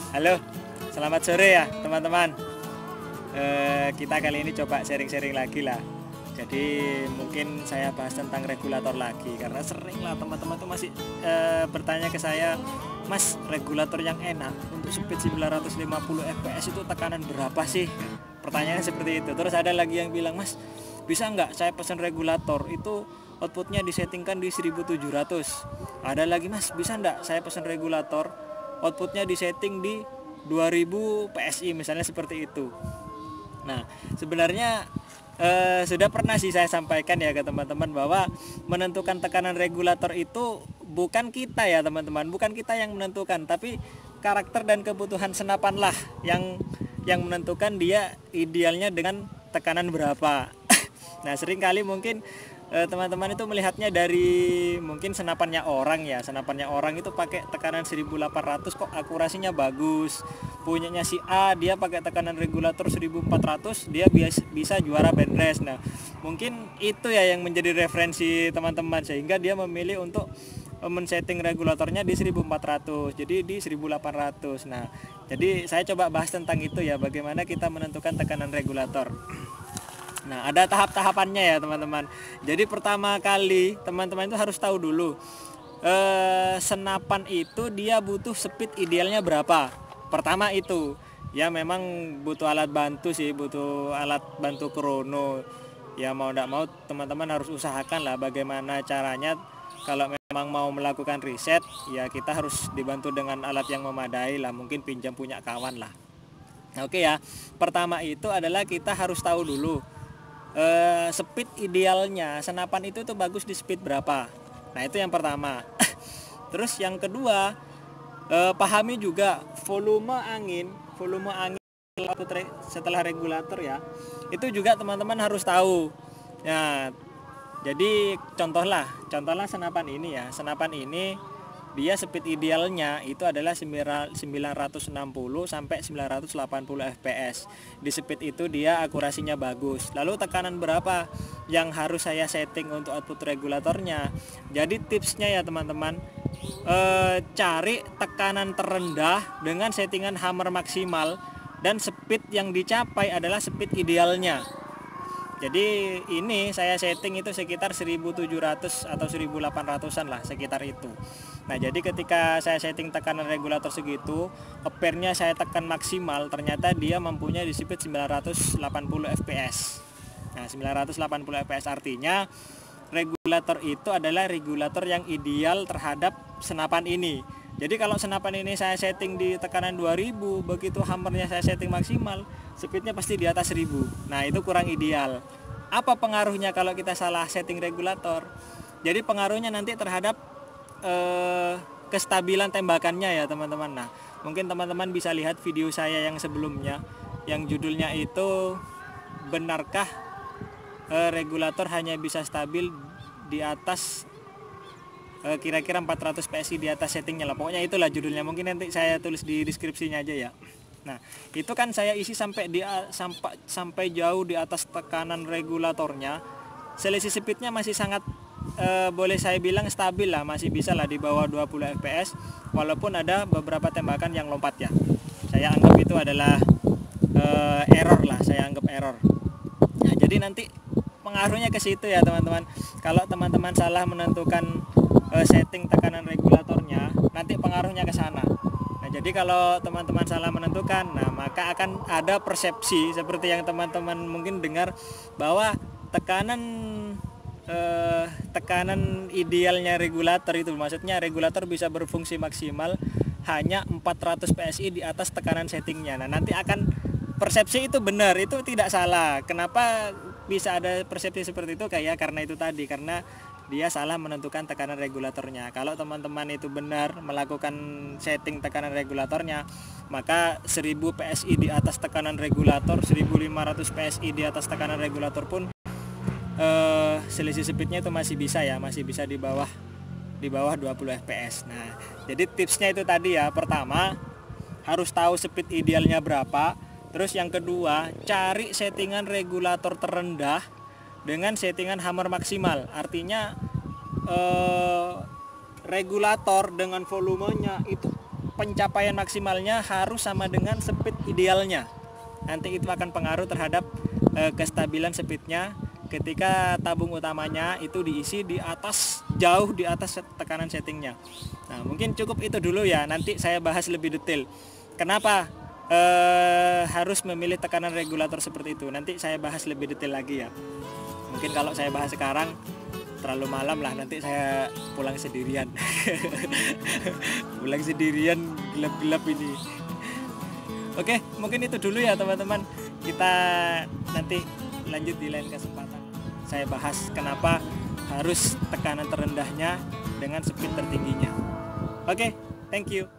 Halo, selamat sore ya teman-teman. Kita kali ini coba sharing-sharing lagi lah. Jadi mungkin saya bahas tentang regulator lagi, karena sering lah teman-teman tuh masih bertanya ke saya, Mas, regulator yang enak untuk speed 950 fps itu tekanan berapa sih? Pertanyaannya seperti itu. Terus ada lagi yang bilang, Mas, bisa nggak saya pesan regulator itu outputnya disettingkan di 1700? Ada lagi, Mas, bisa nggak saya pesan regulator outputnya disetting di 2000 PSI misalnya, seperti itu. Nah, sebenarnya sudah pernah sih saya sampaikan ya ke teman-teman bahwa menentukan tekanan regulator itu bukan kita ya teman-teman, bukan kita yang menentukan, tapi karakter dan kebutuhan senapan lah yang menentukan dia idealnya dengan tekanan berapa. Nah, seringkali mungkin teman-teman itu melihatnya dari mungkin senapannya orang ya. Senapannya orang itu pakai tekanan 1800 kok akurasinya bagus. Punyanya si A, dia pakai tekanan regulator 1400, dia bisa juara band race. Nah, mungkin itu ya yang menjadi referensi teman-teman, sehingga dia memilih untuk men-setting regulatornya di 1400, jadi di 1800. Nah, jadi saya coba bahas tentang itu ya, bagaimana kita menentukan tekanan regulator. Nah, ada tahap-tahapannya ya teman-teman. Jadi pertama kali teman-teman itu harus tahu dulu senapan itu dia butuh speed idealnya berapa. Pertama itu ya, memang butuh alat bantu sih, butuh alat bantu krono. Ya mau tidak mau teman-teman harus usahakan lah bagaimana caranya. Kalau memang mau melakukan riset ya kita harus dibantu dengan alat yang memadai lah, mungkin pinjam punya kawan lah. Oke ya, pertama itu adalah kita harus tahu dulu speed idealnya senapan itu tuh bagus di speed berapa. Nah, itu yang pertama. Terus yang kedua, pahami juga volume angin setelah regulator ya. Itu juga teman-teman harus tahu. Nah, jadi contohlah senapan ini ya. Senapan ini dia speed idealnya itu adalah 960 sampai 980 fps. Di speed itu dia akurasinya bagus. Lalu tekanan berapa yang harus saya setting untuk output regulatornya? Jadi tipsnya ya teman-teman, cari tekanan terendah dengan settingan hammer maksimal, dan speed yang dicapai adalah speed idealnya. Jadi ini saya setting itu sekitar 1700 atau 1800-an lah, sekitar itu. Nah, jadi ketika saya setting tekanan regulator segitu, ampere-nya saya tekan maksimal, ternyata dia mempunyai di speed 980 fps. Nah, 980 fps artinya regulator itu adalah regulator yang ideal terhadap senapan ini. Jadi kalau senapan ini saya setting di tekanan 2000, begitu hammernya saya setting maksimal, speednya pasti di atas 1000. Nah, itu kurang ideal. Apa pengaruhnya kalau kita salah setting regulator? Jadi pengaruhnya nanti terhadap kestabilan tembakannya ya teman-teman. Nah, mungkin teman-teman bisa lihat video saya yang sebelumnya, yang judulnya itu benarkah regulator hanya bisa stabil di atas kira-kira 400 PSI di atas settingnya lah. Pokoknya itulah judulnya, mungkin nanti saya tulis di deskripsinya aja ya. Nah, itu kan saya isi sampai jauh di atas tekanan regulatornya. Selisih speednya masih sangat boleh saya bilang stabil lah, masih bisa lah di bawah 20 fps, walaupun ada beberapa tembakan yang lompat ya. Saya anggap itu adalah error lah, saya anggap error. Nah, jadi nanti pengaruhnya ke situ ya teman-teman. Kalau teman-teman salah menentukan setting tekanan regulatornya, nanti pengaruhnya ke sana. Nah, jadi kalau teman-teman salah menentukan, nah maka akan ada persepsi seperti yang teman-teman mungkin dengar, bahwa tekanan idealnya regulator itu, maksudnya regulator bisa berfungsi maksimal hanya 400 PSI di atas tekanan settingnya. Nah, nanti akan persepsi itu benar, itu tidak salah. Kenapa bisa ada persepsi seperti itu? Karena itu tadi, karena dia salah menentukan tekanan regulatornya. Kalau teman-teman itu benar melakukan setting tekanan regulatornya, maka 1000 PSI di atas tekanan regulator, 1500 PSI di atas tekanan regulator pun selisih speednya itu masih bisa ya, masih bisa di bawah 20 fps. Nah, jadi tipsnya itu tadi ya. Pertama, harus tahu speed idealnya berapa. Terus yang kedua, cari settingan regulator terendah dengan settingan hammer maksimal. Artinya regulator dengan volumenya itu pencapaian maksimalnya harus sama dengan speed idealnya. Nanti itu akan pengaruh terhadap kestabilan speednya ketika tabung utamanya itu diisi di atas, jauh di atas tekanan settingnya. Nah mungkin cukup itu dulu ya, nanti saya bahas lebih detail kenapa harus memilih tekanan regulator seperti itu. Nanti saya bahas lebih detail lagi ya. Mungkin kalau saya bahas sekarang terlalu malam lah, nanti saya pulang sendirian. Pulang sendirian gelap-gelap ini. Oke, mungkin itu dulu ya teman-teman. Kita nanti lanjut di lain kesempatan. Saya bahas kenapa harus tekanan terendahnya dengan speed tertingginya. Oke, thank you.